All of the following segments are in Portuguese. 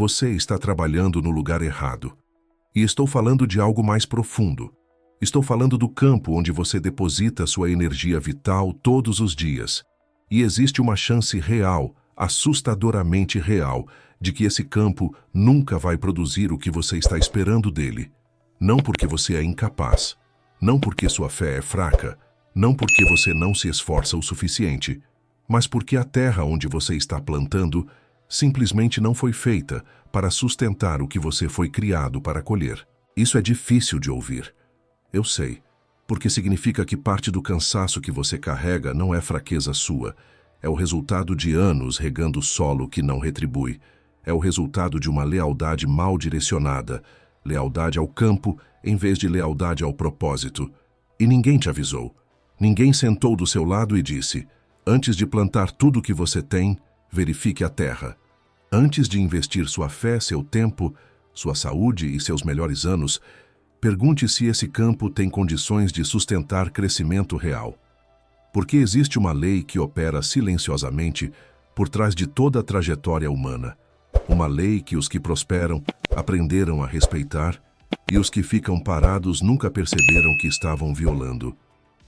você está trabalhando no lugar errado. E estou falando de algo mais profundo. Estou falando do campo onde você deposita sua energia vital todos os dias. E existe uma chance real, assustadoramente real, de que esse campo nunca vai produzir o que você está esperando dele. Não porque você é incapaz, não porque sua fé é fraca, não porque você não se esforça o suficiente, mas porque a terra onde você está plantando simplesmente não foi feita para sustentar o que você foi criado para colher. Isso é difícil de ouvir. Eu sei, porque significa que parte do cansaço que você carrega não é fraqueza sua, é o resultado de anos regando o solo que não retribui, é o resultado de uma lealdade mal direcionada, lealdade ao campo em vez de lealdade ao propósito. E ninguém te avisou, ninguém sentou do seu lado e disse: antes de plantar tudo o que você tem, verifique a terra. Antes de investir sua fé, seu tempo, sua saúde e seus melhores anos, pergunte se esse campo tem condições de sustentar crescimento real. Porque existe uma lei que opera silenciosamente por trás de toda a trajetória humana. Uma lei que os que prosperam aprenderam a respeitar e os que ficam parados nunca perceberam que estavam violando.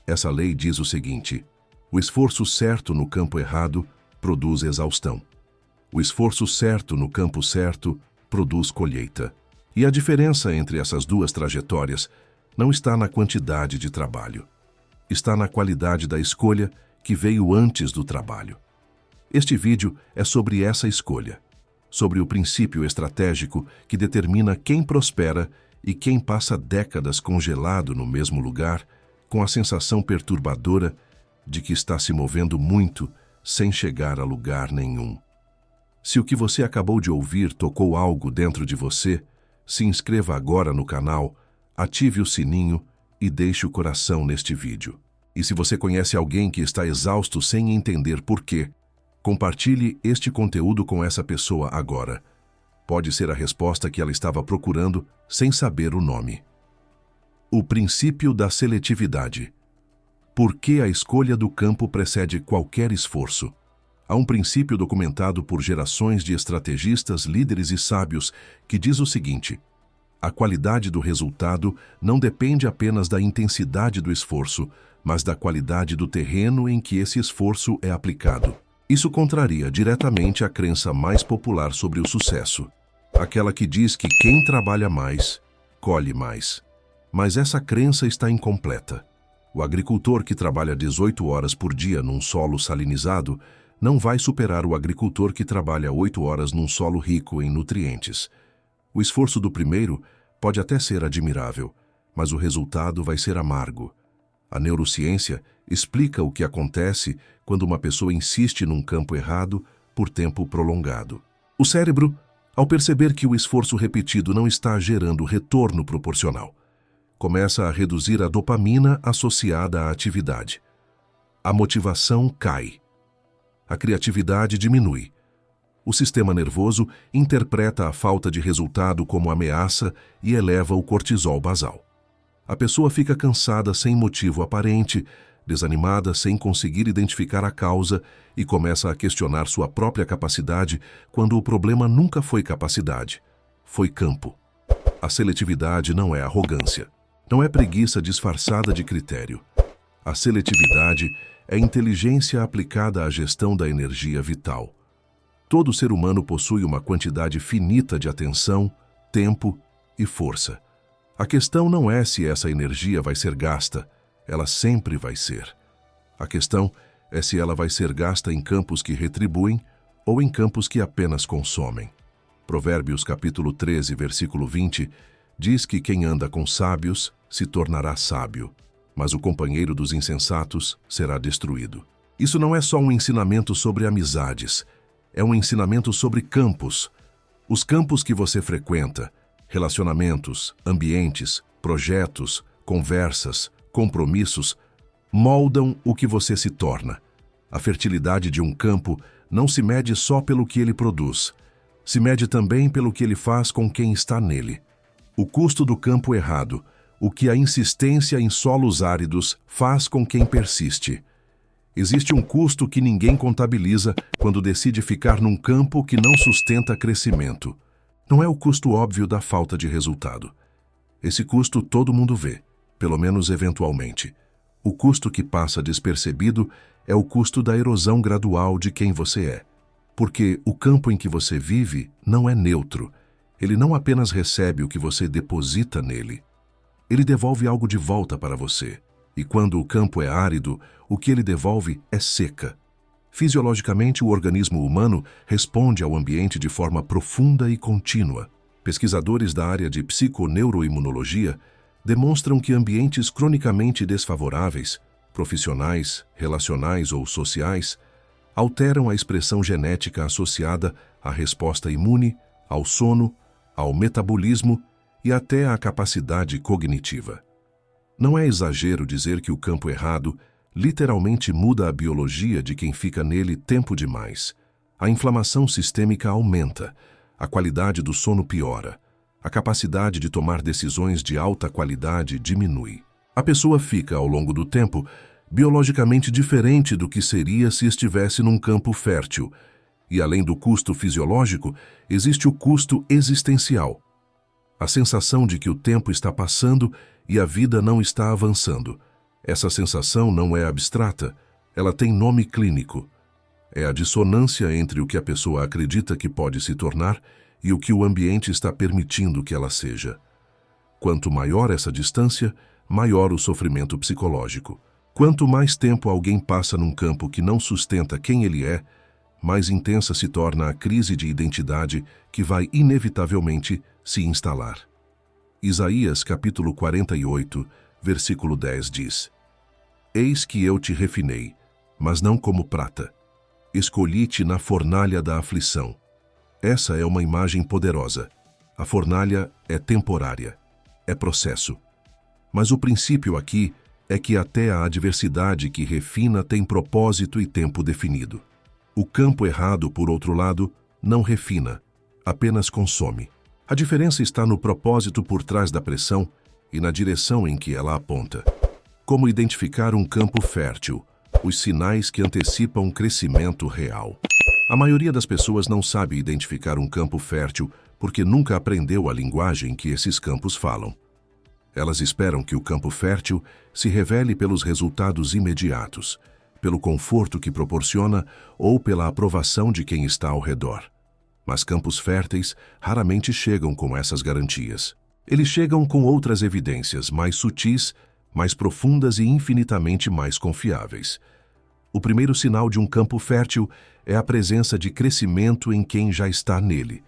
Essa lei diz o seguinte: o esforço certo no campo errado produz exaustão. O esforço certo no campo certo produz colheita. E a diferença entre essas duas trajetórias não está na quantidade de trabalho. Está na qualidade da escolha que veio antes do trabalho. Este vídeo é sobre essa escolha, sobre o princípio estratégico que determina quem prospera e quem passa décadas congelado no mesmo lugar, com a sensação perturbadora de que está se movendo muito sem chegar a lugar nenhum. Se o que você acabou de ouvir tocou algo dentro de você, se inscreva agora no canal, ative o sininho e deixe o coração neste vídeo. E se você conhece alguém que está exausto sem entender por quê, compartilhe este conteúdo com essa pessoa agora. Pode ser a resposta que ela estava procurando sem saber o nome. O princípio da seletividade. Por que a escolha do campo precede qualquer esforço? Há um princípio documentado por gerações de estrategistas, líderes e sábios que diz o seguinte: a qualidade do resultado não depende apenas da intensidade do esforço, mas da qualidade do terreno em que esse esforço é aplicado. Isso contraria diretamente a crença mais popular sobre o sucesso, aquela que diz que quem trabalha mais, colhe mais. Mas essa crença está incompleta. O agricultor que trabalha 18 horas por dia num solo salinizado não vai superar o agricultor que trabalha 8 horas num solo rico em nutrientes. O esforço do primeiro pode até ser admirável, mas o resultado vai ser amargo. A neurociência explica o que acontece quando uma pessoa insiste num campo errado por tempo prolongado. O cérebro, ao perceber que o esforço repetido não está gerando retorno proporcional, começa a reduzir a dopamina associada à atividade. A motivação cai. A criatividade diminui. O sistema nervoso interpreta a falta de resultado como ameaça e eleva o cortisol basal. A pessoa fica cansada sem motivo aparente, desanimada sem conseguir identificar a causa e começa a questionar sua própria capacidade quando o problema nunca foi capacidade, foi campo. A seletividade não é arrogância, não é preguiça disfarçada de critério. A seletividade é inteligência aplicada à gestão da energia vital. Todo ser humano possui uma quantidade finita de atenção, tempo e força. A questão não é se essa energia vai ser gasta, ela sempre vai ser. A questão é se ela vai ser gasta em campos que retribuem ou em campos que apenas consomem. Provérbios capítulo 13, versículo 20, diz que quem anda com sábios se tornará sábio, mas o companheiro dos insensatos será destruído. Isso não é só um ensinamento sobre amizades, é um ensinamento sobre campos. Os campos que você frequenta, relacionamentos, ambientes, projetos, conversas, compromissos, moldam o que você se torna. A fertilidade de um campo não se mede só pelo que ele produz, se mede também pelo que ele faz com quem está nele. O custo do campo errado, o que a insistência em solos áridos faz com quem persiste. Existe um custo que ninguém contabiliza quando decide ficar num campo que não sustenta crescimento. Não é o custo óbvio da falta de resultado. Esse custo todo mundo vê, pelo menos eventualmente. O custo que passa despercebido é o custo da erosão gradual de quem você é. Porque o campo em que você vive não é neutro. Ele não apenas recebe o que você deposita nele. Ele devolve algo de volta para você. E quando o campo é árido, o que ele devolve é seca. Fisiologicamente, o organismo humano responde ao ambiente de forma profunda e contínua. Pesquisadores da área de psiconeuroimunologia demonstram que ambientes cronicamente desfavoráveis, profissionais, relacionais ou sociais, alteram a expressão genética associada à resposta imune, ao sono, ao metabolismo e até à capacidade cognitiva. Não é exagero dizer que o campo errado literalmente muda a biologia de quem fica nele tempo demais. A inflamação sistêmica aumenta, a qualidade do sono piora, a capacidade de tomar decisões de alta qualidade diminui. A pessoa fica, ao longo do tempo, biologicamente diferente do que seria se estivesse num campo fértil. E além do custo fisiológico, existe o custo existencial. A sensação de que o tempo está passando e a vida não está avançando. Essa sensação não é abstrata, ela tem nome clínico. É a dissonância entre o que a pessoa acredita que pode se tornar e o que o ambiente está permitindo que ela seja. Quanto maior essa distância, maior o sofrimento psicológico. Quanto mais tempo alguém passa num campo que não sustenta quem ele é, mais intensa se torna a crise de identidade que vai inevitavelmente se instalar. Isaías capítulo 48, versículo 10 diz: Eis que eu te refinei, mas não como prata. Escolhi-te na fornalha da aflição. Essa é uma imagem poderosa. A fornalha é temporária, é processo. Mas o princípio aqui é que até a adversidade que refina tem propósito e tempo definido. O campo errado, por outro lado, não refina, apenas consome. A diferença está no propósito por trás da pressão e na direção em que ela aponta. Como identificar um campo fértil? Os sinais que antecipam um crescimento real. A maioria das pessoas não sabe identificar um campo fértil porque nunca aprendeu a linguagem que esses campos falam. Elas esperam que o campo fértil se revele pelos resultados imediatos, pelo conforto que proporciona ou pela aprovação de quem está ao redor. Mas campos férteis raramente chegam com essas garantias. Eles chegam com outras evidências mais sutis, mais profundas e infinitamente mais confiáveis. O primeiro sinal de um campo fértil é a presença de crescimento em quem já está nele.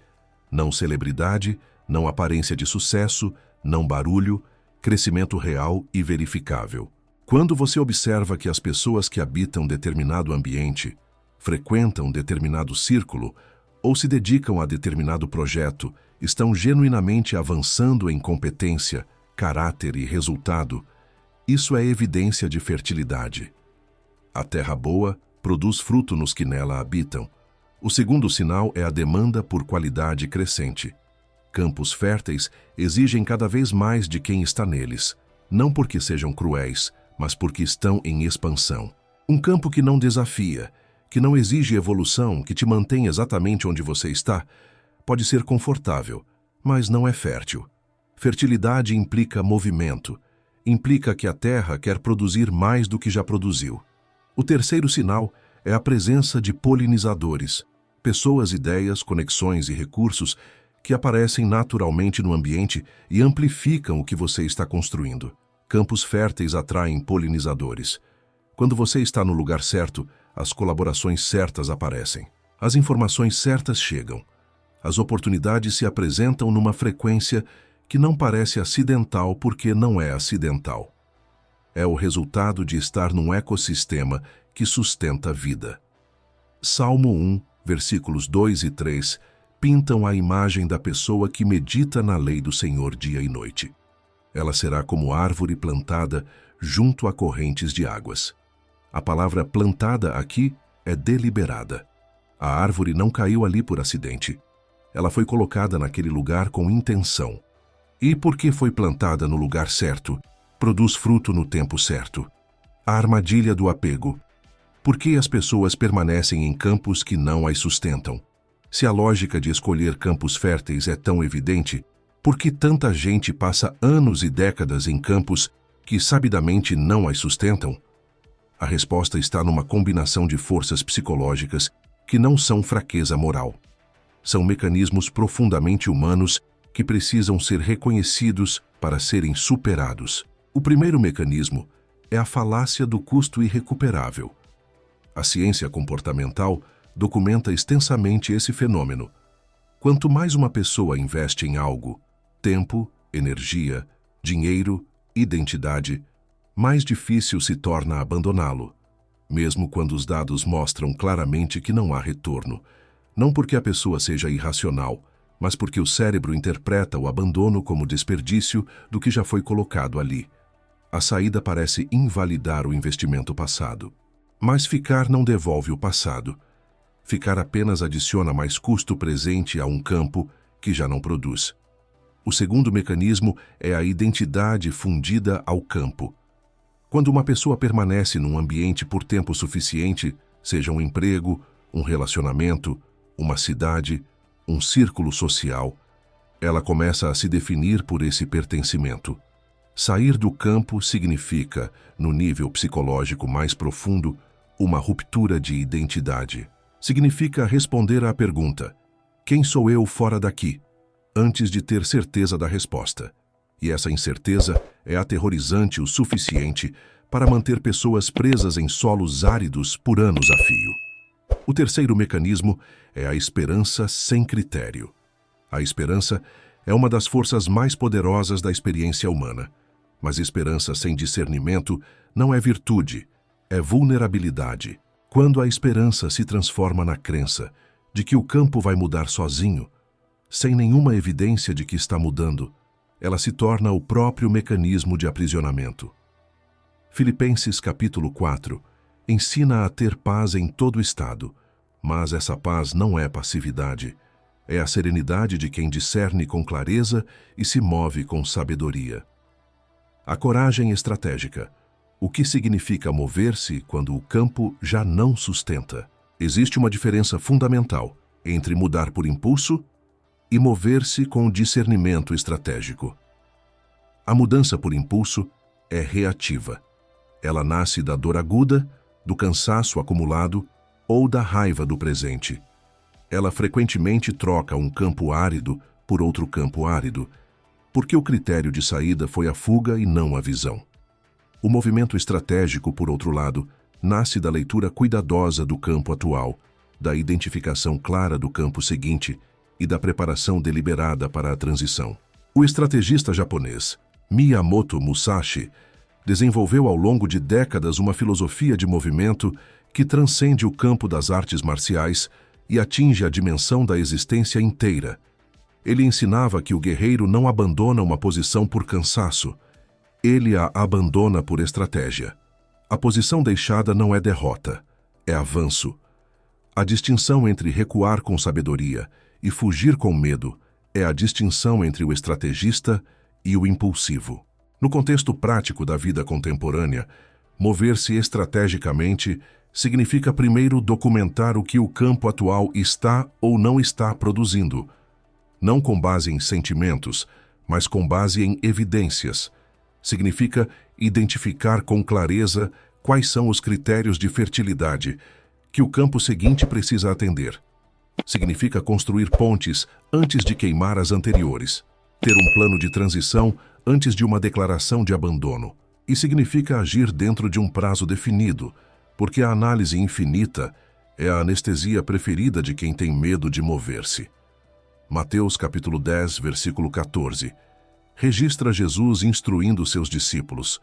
Não celebridade, não aparência de sucesso, não barulho, crescimento real e verificável. Quando você observa que as pessoas que habitam determinado ambiente, frequentam determinado círculo ou se dedicam a determinado projeto, estão genuinamente avançando em competência, caráter e resultado, isso é evidência de fertilidade. A terra boa produz fruto nos que nela habitam. O segundo sinal é a demanda por qualidade crescente. Campos férteis exigem cada vez mais de quem está neles, não porque sejam cruéis, mas porque estão em expansão. Um campo que não desafia, que não exige evolução, que te mantém exatamente onde você está, pode ser confortável, mas não é fértil. Fertilidade implica movimento, implica que a terra quer produzir mais do que já produziu. O terceiro sinal é a presença de polinizadores, pessoas, ideias, conexões e recursos que aparecem naturalmente no ambiente e amplificam o que você está construindo. Campos férteis atraem polinizadores. Quando você está no lugar certo, as colaborações certas aparecem. As informações certas chegam. As oportunidades se apresentam numa frequência que não parece acidental porque não é acidental. É o resultado de estar num ecossistema que sustenta a vida. Salmo 1, versículos 2 e 3, pintam a imagem da pessoa que medita na lei do Senhor dia e noite. Ela será como árvore plantada junto a correntes de águas. A palavra plantada aqui é deliberada. A árvore não caiu ali por acidente. Ela foi colocada naquele lugar com intenção. E porque foi plantada no lugar certo, produz fruto no tempo certo. A armadilha do apego. Por que as pessoas permanecem em campos que não as sustentam? Se a lógica de escolher campos férteis é tão evidente, por que tanta gente passa anos e décadas em campos que sabidamente não as sustentam? A resposta está numa combinação de forças psicológicas que não são fraqueza moral. São mecanismos profundamente humanos que precisam ser reconhecidos para serem superados. O primeiro mecanismo é a falácia do custo irrecuperável. A ciência comportamental documenta extensamente esse fenômeno. Quanto mais uma pessoa investe em algo, tempo, energia, dinheiro, identidade, mais difícil se torna abandoná-lo, mesmo quando os dados mostram claramente que não há retorno, não porque a pessoa seja irracional, mas porque o cérebro interpreta o abandono como desperdício do que já foi colocado ali. A saída parece invalidar o investimento passado. Mas ficar não devolve o passado. Ficar apenas adiciona mais custo presente a um campo que já não produz. O segundo mecanismo é a identidade fundida ao campo. Quando uma pessoa permanece num ambiente por tempo suficiente, seja um emprego, um relacionamento, uma cidade, um círculo social, ela começa a se definir por esse pertencimento. Sair do campo significa, no nível psicológico mais profundo, uma ruptura de identidade. Significa responder à pergunta: quem sou eu fora daqui? Antes de ter certeza da resposta. E essa incerteza é aterrorizante o suficiente para manter pessoas presas em solos áridos por anos a fio. O terceiro mecanismo é a esperança sem critério. A esperança é uma das forças mais poderosas da experiência humana. Mas esperança sem discernimento não é virtude, é vulnerabilidade. Quando a esperança se transforma na crença de que o campo vai mudar sozinho, sem nenhuma evidência de que está mudando, ela se torna o próprio mecanismo de aprisionamento. Filipenses capítulo 4 ensina a ter paz em todo estado, mas essa paz não é passividade, é a serenidade de quem discerne com clareza e se move com sabedoria. A coragem estratégica. O que significa mover-se quando o campo já não sustenta? Existe uma diferença fundamental entre mudar por impulso e mover-se com discernimento estratégico. A mudança por impulso é reativa. Ela nasce da dor aguda, do cansaço acumulado ou da raiva do presente. Ela frequentemente troca um campo árido por outro campo árido, porque o critério de saída foi a fuga e não a visão. O movimento estratégico, por outro lado, nasce da leitura cuidadosa do campo atual, da identificação clara do campo seguinte e da preparação deliberada para a transição. O estrategista japonês Miyamoto Musashi desenvolveu ao longo de décadas uma filosofia de movimento que transcende o campo das artes marciais e atinge a dimensão da existência inteira. Ele ensinava que o guerreiro não abandona uma posição por cansaço, ele a abandona por estratégia. A posição deixada não é derrota, é avanço. A distinção entre recuar com sabedoria e fugir com medo é a distinção entre o estrategista e o impulsivo. No contexto prático da vida contemporânea, mover-se estrategicamente significa primeiro documentar o que o campo atual está ou não está produzindo, não com base em sentimentos, mas com base em evidências. Significa identificar com clareza quais são os critérios de fertilidade que o campo seguinte precisa atender. Significa construir pontes antes de queimar as anteriores, ter um plano de transição antes de uma declaração de abandono. E significa agir dentro de um prazo definido, porque a análise infinita é a anestesia preferida de quem tem medo de mover-se. Mateus capítulo 10, versículo 14. Registra Jesus instruindo seus discípulos: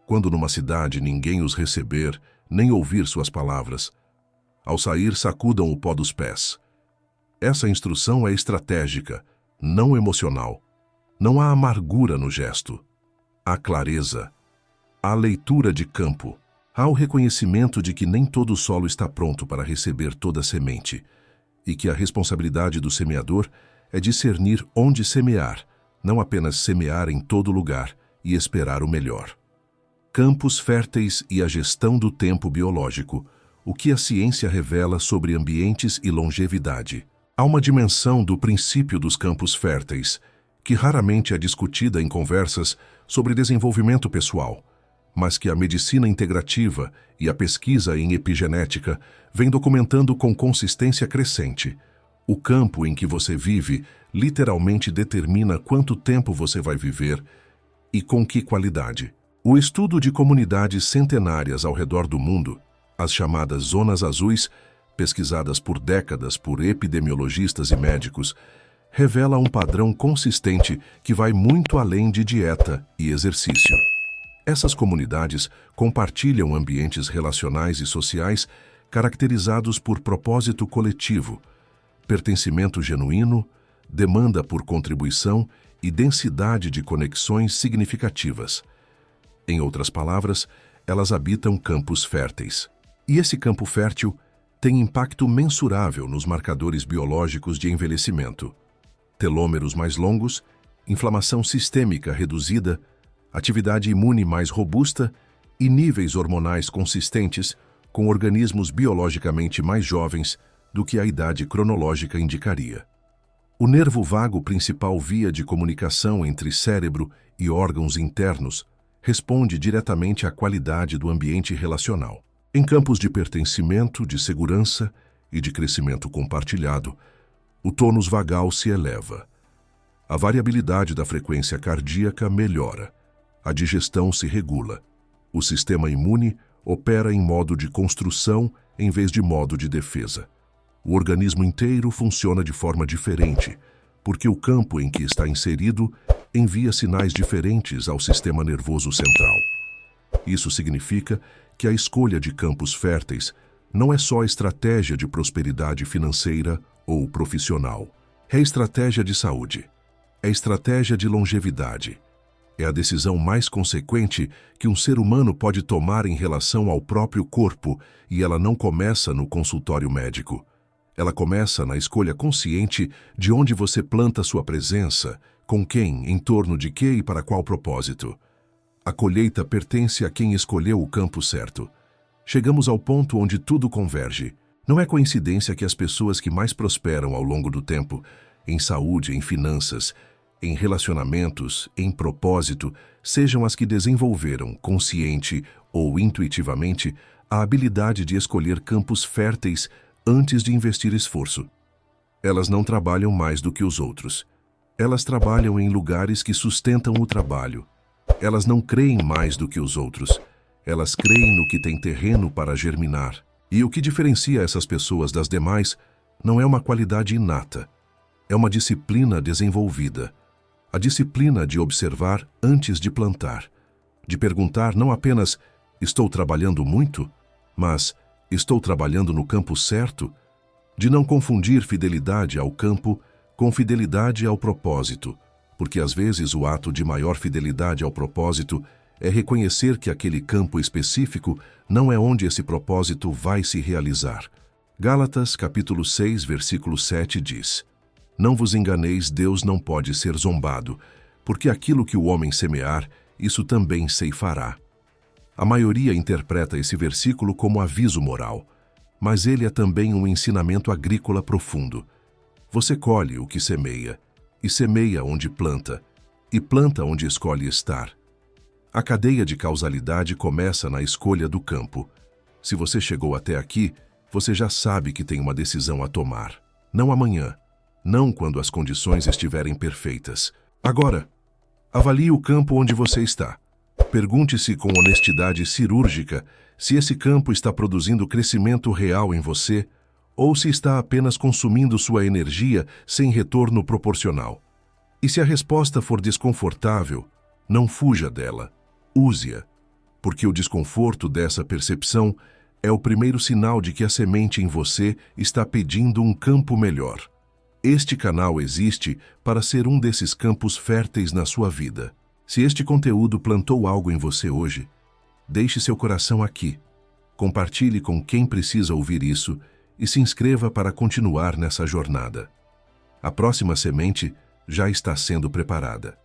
quando numa cidade ninguém os receber, nem ouvir suas palavras, ao sair sacudam o pó dos pés. Essa instrução é estratégica, não emocional. Não há amargura no gesto. Há clareza. Há leitura de campo. Há o reconhecimento de que nem todo o solo está pronto para receber toda a semente, e que a responsabilidade do semeador é discernir onde semear, não apenas semear em todo lugar e esperar o melhor. Campos férteis e a gestão do tempo biológico, o que a ciência revela sobre ambientes e longevidade. Há uma dimensão do princípio dos campos férteis, que raramente é discutida em conversas sobre desenvolvimento pessoal, mas que a medicina integrativa e a pesquisa em epigenética vêm documentando com consistência crescente. O campo em que você vive literalmente determina quanto tempo você vai viver e com que qualidade. O estudo de comunidades centenárias ao redor do mundo, as chamadas zonas azuis, pesquisadas por décadas por epidemiologistas e médicos, revela um padrão consistente que vai muito além de dieta e exercício. Essas comunidades compartilham ambientes relacionais e sociais caracterizados por propósito coletivo, pertencimento genuíno, demanda por contribuição e densidade de conexões significativas. Em outras palavras, elas habitam campos férteis. E esse campo fértil tem impacto mensurável nos marcadores biológicos de envelhecimento. Telômeros mais longos, inflamação sistêmica reduzida, atividade imune mais robusta e níveis hormonais consistentes com organismos biologicamente mais jovens do que a idade cronológica indicaria. O nervo vago, principal via de comunicação entre cérebro e órgãos internos, responde diretamente à qualidade do ambiente relacional. Em campos de pertencimento, de segurança e de crescimento compartilhado, o tônus vagal se eleva. A variabilidade da frequência cardíaca melhora. A digestão se regula. O sistema imune opera em modo de construção em vez de modo de defesa. O organismo inteiro funciona de forma diferente, porque o campo em que está inserido envia sinais diferentes ao sistema nervoso central. Isso significa que a escolha de campos férteis não é só estratégia de prosperidade financeira ou profissional. É estratégia de saúde. É estratégia de longevidade. É a decisão mais consequente que um ser humano pode tomar em relação ao próprio corpo, e ela não começa no consultório médico. Ela começa na escolha consciente de onde você planta sua presença, com quem, em torno de quê e para qual propósito. A colheita pertence a quem escolheu o campo certo. Chegamos ao ponto onde tudo converge. Não é coincidência que as pessoas que mais prosperam ao longo do tempo, em saúde, em finanças, em relacionamentos, em propósito, sejam as que desenvolveram, consciente ou intuitivamente, a habilidade de escolher campos férteis antes de investir esforço. Elas não trabalham mais do que os outros. Elas trabalham em lugares que sustentam o trabalho. Elas não creem mais do que os outros. Elas creem no que tem terreno para germinar. E o que diferencia essas pessoas das demais não é uma qualidade inata. É uma disciplina desenvolvida. A disciplina de observar antes de plantar. De perguntar não apenas, estou trabalhando muito? Mas, estou trabalhando no campo certo? De não confundir fidelidade ao campo com fidelidade ao propósito, porque às vezes o ato de maior fidelidade ao propósito é reconhecer que aquele campo específico não é onde esse propósito vai se realizar. Gálatas, capítulo 6, versículo 7 diz: Não vos enganeis, Deus não pode ser zombado, porque aquilo que o homem semear, isso também ceifará. A maioria interpreta esse versículo como aviso moral, mas ele é também um ensinamento agrícola profundo. Você colhe o que semeia, e semeia onde planta, e planta onde escolhe estar. A cadeia de causalidade começa na escolha do campo. Se você chegou até aqui, você já sabe que tem uma decisão a tomar. Não amanhã, não quando as condições estiverem perfeitas. Agora, avalie o campo onde você está. Pergunte-se com honestidade cirúrgica se esse campo está produzindo crescimento real em você ou se está apenas consumindo sua energia sem retorno proporcional. E se a resposta for desconfortável, não fuja dela, use-a, porque o desconforto dessa percepção é o primeiro sinal de que a semente em você está pedindo um campo melhor. Este canal existe para ser um desses campos férteis na sua vida. Se este conteúdo plantou algo em você hoje, deixe seu coração aqui. Compartilhe com quem precisa ouvir isso e se inscreva para continuar nessa jornada. A próxima semente já está sendo preparada.